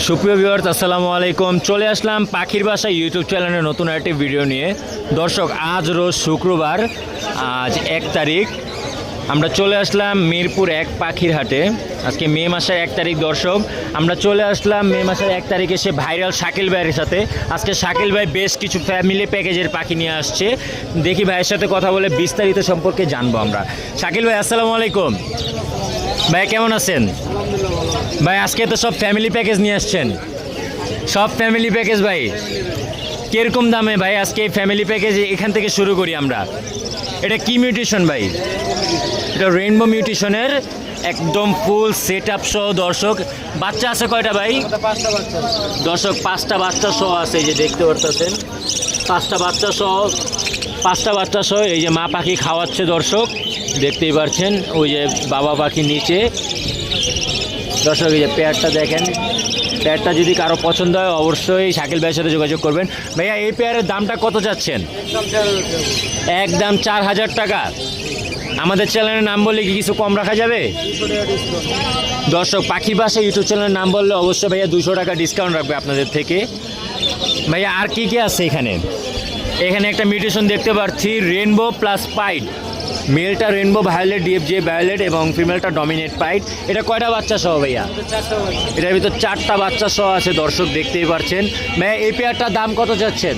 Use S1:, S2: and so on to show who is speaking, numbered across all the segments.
S1: সুপ্রিয় ভিউয়ার্স আসসালামু আলাইকুম। চলে আসলাম পাখির বাসা ইউটিউব চ্যানেলের নতুন একটি ভিডিও নিয়ে। দর্শক, আজ রোজ শুক্রবার, আজ 1 তারিখ। আমরা চলে আসলাম মিরপুর 1 পাখির হাটে। আজকে মে মাসের 1 তারিখ। দর্শক, আমরা চলে আসলাম মে মাসের 1 তারিখে সে ভাইরাল শাকিল ভাইয়ের সাথে। আজকে শাকিল ভাই বেশ কিছু ফ্যামিলি প্যাকেজের পাখি নিয়ে আসছে। দেখি ভাইয়ের সাথে কথা বলে বিস্তারিত সম্পর্কে জানবো আমরা। শাকিল ভাই আসসালামু আলাইকুম। ভাই কেমন আছেন? ভাই আজকে তো সব ফ্যামিলি প্যাকেজ নিয়ে আসছেন, সব ফ্যামিলি প্যাকেজ। ভাই কীরকম দামে ভাই আজকে এই ফ্যামিলি প্যাকেজ? এখান থেকে শুরু করি আমরা। এটা কি মিউটেশন ভাই? এটা রেইনবো মিউটেশনের একদম ফুল সেট আপ সহ। দর্শক, বাচ্চা আছে কয়টা ভাই? দর্শক, 5টা বাচ্চা সহ আছে, এই যে দেখতে পারতেছেন। 5টা বাচ্চা সহ এই যে মা পাখি খাওয়াচ্ছে। দর্শক দেখতেই পাচ্ছেন, ওই যে বাবা পাখি নিচে। দর্শক, এই যে পেয়ারটা দেখেন। পেয়ারটা যদি কারো পছন্দ হয় অবশ্যই শাকিল ভাইয়ের সাথে যোগাযোগ করবেন। ভাইয়া এই পেয়ারের দামটা কত চাচ্ছেন? একদম 4000 টাকা। আমাদের চ্যানেলের নাম বললে কি কিছু কম রাখা যাবে? দর্শক, পাখির বাসা ইউটিউব চ্যানেলের নাম বললে অবশ্যই ভাইয়া 200 টাকা ডিসকাউন্ট রাখবে আপনাদের থেকে। ভাইয়া আর কি কি আছে এখানে? এখানে একটা মিউটেশন দেখতে পাচ্ছি, রেইনবো প্লাস পাইড। মেলটা রেইনবো ভায়োলেট, ডিএফজে ভায়োলেট, এবং ফিমেলটা ডমিনেট পাইড। এটা কয়টা বাচ্চা সহ ভাইয়া? এটার ভিতর 4টা বাচ্চা সহ আছে। দর্শক দেখতেই পাচ্ছেন। ভাইয়া এই পেয়ারটার দাম কত যাচ্ছেন?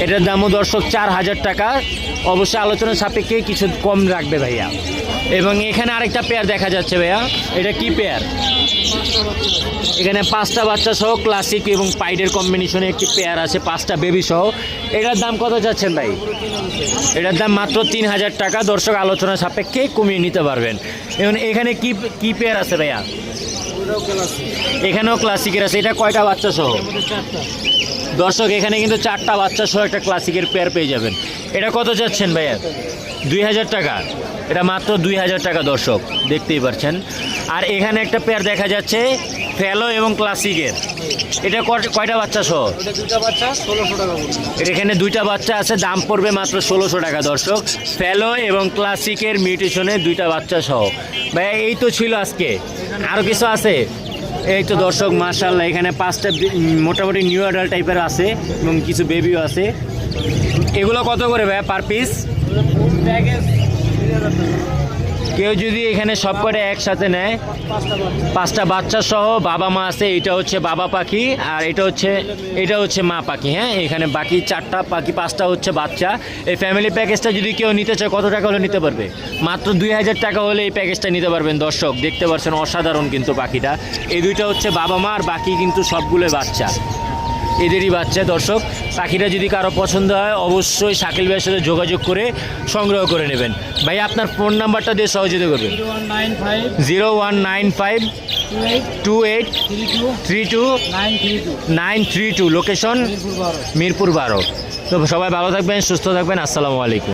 S1: এটার দামও দর্শক 4000 টাকা। অবশ্যই আলোচনার সাপেক্ষে কিছু কম রাখবে ভাইয়া। এবং এখানে আরেকটা পেয়ার দেখা যাচ্ছে ভাইয়া, এটা কি পেয়ার? এখানে 5টা বাচ্চা সহ ক্লাসিক এবং পাইডের কম্বিনেশনে একটি পেয়ার আছে, 5টা বেবি সহ। এটার দাম কত যাচ্ছেন ভাই? এটার দাম মাত্র 3000 টাকা। দর্শক আলোচনার সাপেক্ষে কমিয়ে নিতে পারবেন। এবং এখানে কি কি পেয়ার আছে ভাইয়া? এখানেও ক্লাসিকের আছে। এটা কয়টা বাচ্চা সহ? দর্শক, এখানে কিন্তু 4টা বাচ্চা সহ একটা ক্লাসিকের পেয়ার পেয়ে যাবেন। এটা কত যাচ্ছেন ভাইয়া? 2000 টাকা। এটা মাত্র 2000 টাকা। দর্শক দেখতেই পাচ্ছেন। আর এখানে একটা পেয়ার দেখা যাচ্ছে ফেলো এবং ক্লাসিকের। এটা কয়টা বাচ্চা সহ? এখানে 2টা বাচ্চা আছে, দাম পড়বে মাত্র 1600 টাকা। দর্শক, ফেলো এবং ক্লাসিকের মিউটেশনে 2টা বাচ্চা সহ। ভাইয়া এই তো ছিল আজকে, আরও কিছু আছে? এই তো দর্শক, মাশাআল্লাহ, এখানে 5টা মোটামুটি নিউ অ্যাডাল্ট টাইপের আছে এবং কিছু বেবিও আছে। এগুলো কত করে ভাইয়া পার পিস? কেউ যদি এখানে সব করে একসাথে নেয়, 5টা বাচ্চা সহ বাবা মা আছে। এটা হচ্ছে বাবা পাখি, আর এটা হচ্ছে মা পাখি। হ্যাঁ, এখানে বাকি 4টা পাখি, 5টা হচ্ছে বাচ্চা। এই ফ্যামিলি প্যাকেজটা যদি কেউ নিতে চায় কত টাকা হলে নিতে পারবে? মাত্র 2000 টাকা হলে এই প্যাকেজটা নিতে পারবেন। দর্শক দেখতে পাচ্ছেন, অসাধারণ কিন্তু পাখিটা। এই 2টা হচ্ছে বাবা মা, আর বাকি কিন্তু সবগুলো বাচ্চা, এদেরই বাচ্চা। দর্শক, পাখিটা যদি কারো পছন্দ হয় অবশ্যই শাকিল ভাইয়ের সাথে যোগাযোগ করে সংগ্রহ করে নেবেন। ভাই আপনার ফোন নাম্বারটা দিয়ে সহযোগিতা করবেন। 0195 28 32 932। লোকেশন মিরপুর 12। তো সবাই ভালো থাকবেন, সুস্থ থাকবেন। আসসালামু আলাইকুম।